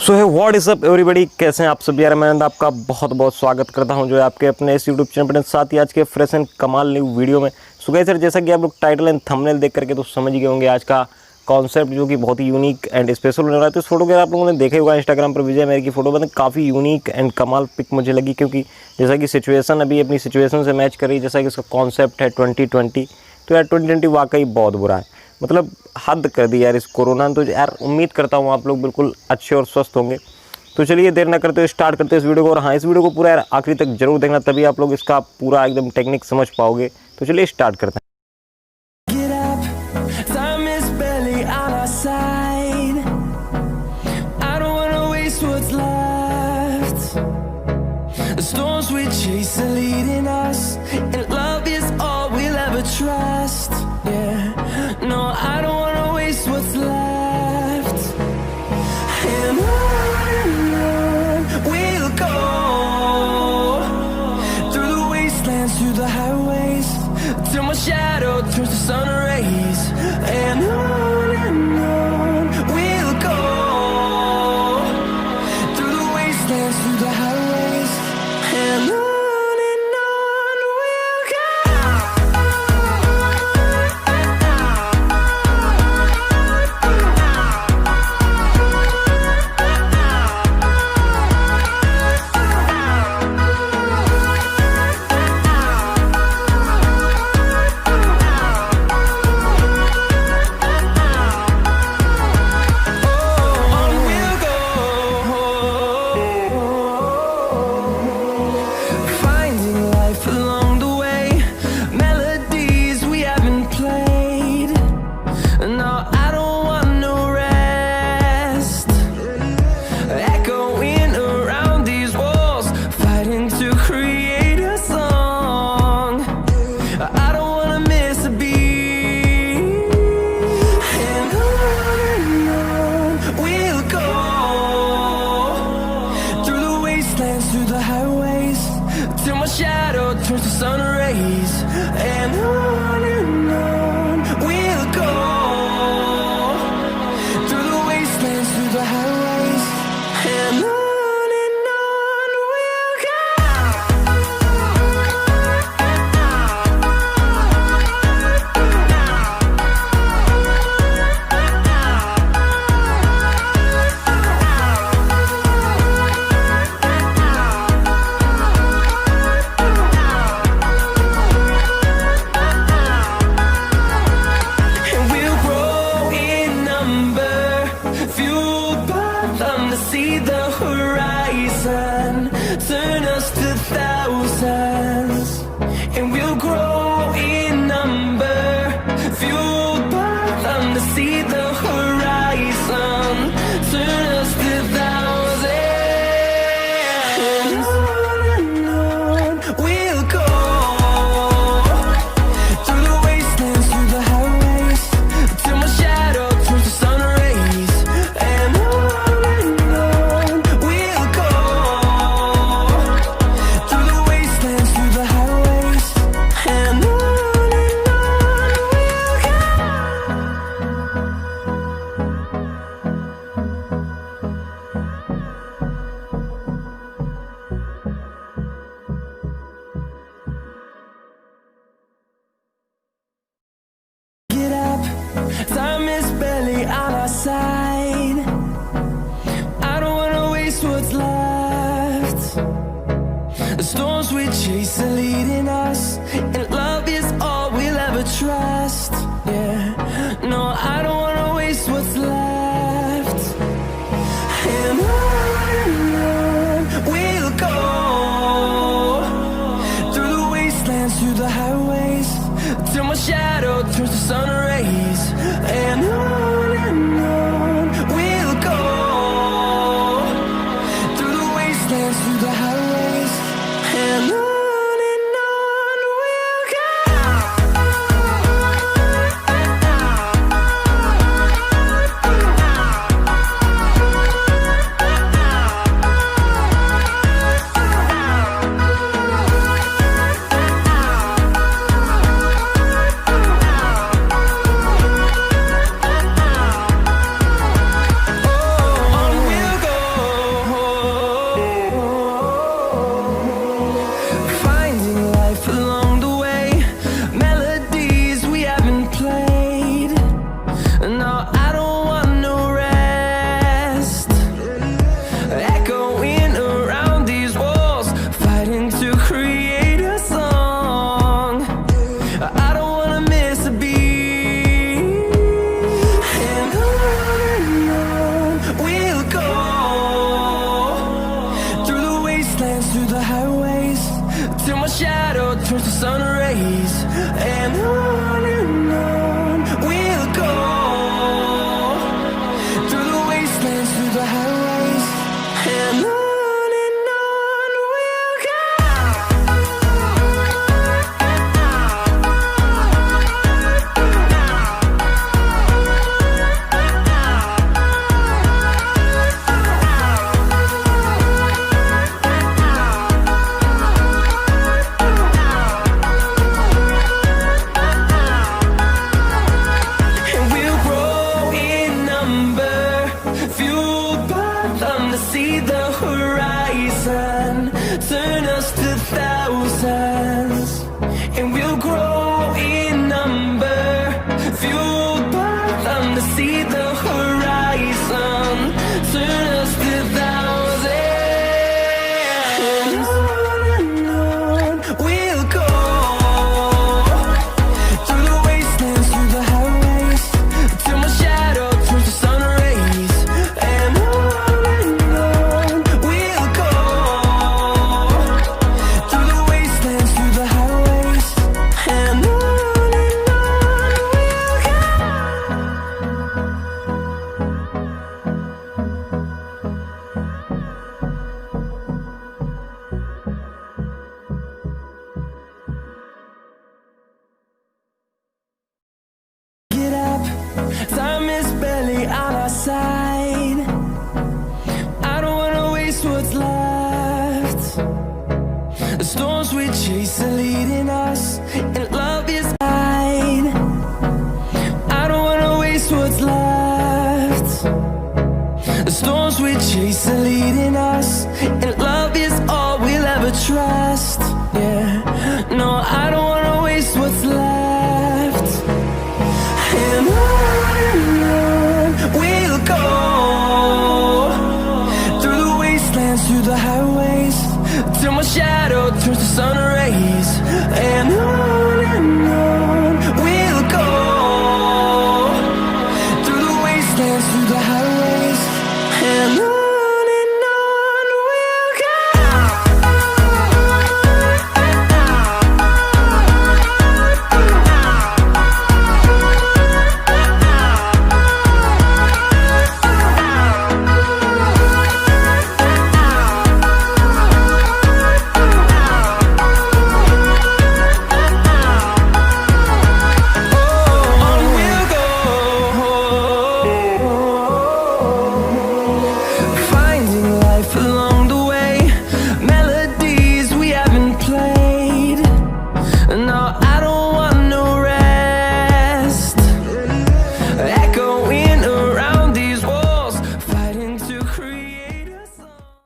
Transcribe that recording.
सो है what is up everybody, कैसे हैं आप सब यार। मैं आपका बहुत बहुत स्वागत करता हूं जो है आपके अपने इस यूट्यूब चैनल पर, साथ ही आज के फ्रेश एंड कमाल न्यू वीडियो में। सो गाइस सर, जैसा कि आप लोग टाइटल एंड थंबनेल देख करके तो समझ गए होंगे आज का कॉन्सेप्ट जो कि बहुत ही यूनिक एंड स्पेशल होने वाला है। तो इस फोटो के आप लोगों ने देखा होगा इंस्टाग्राम पर विजय मेहर की फोटो, मतलब काफ़ी यूनिक एंड कमाल पिक मुझे लगी, क्योंकि जैसा कि सिचुएशन अभी अपनी सिचुएशन से मैच कर रही है। जैसा कि इसका कॉन्सेप्ट है 2020, तो यार 2020 वाकई बहुत बुरा है, मतलब हद कर दी यार इस कोरोना। तो यार उम्मीद करता हूँ आप लोग बिल्कुल अच्छे और स्वस्थ होंगे। तो चलिए देर ना करते हुए स्टार्ट करते हैं इस वीडियो को। और हाँ, इस वीडियो को पूरा यार आखिरी तक जरूर देखना, तभी आप लोग इसका पूरा एकदम टेक्निक समझ पाओगे। तो चलिए स्टार्ट करते हैं। Shadow turns to sun rays, and on we'll go through the wastelands, through the highways, and on we'll go. Through the highways, till my shadow turns to sun rays, and on we'll go through the wastelands, through the highways, and on we'll go. See the horizon, turn us to thousands, and we'll grow in number, fueled by them to see the horizon, turn us to thousands, and on we'll go through the wastelands, through the highways, till my shadow turns to sun rays, and on time is barely on our side. I don't wanna waste what's left. The storms we chase are leading us, and love is all we'll ever trust. Yeah, no, I don't wanna waste what's left. And on we'll go through the wastelands, through the highways, till my shadow turns to sun rays, and on we'll go through the wastelands, through the highways, and on chase are leading us, and love is mine. I don't wanna waste what's left. The storms we chase are leading us, and love is all we'll ever try.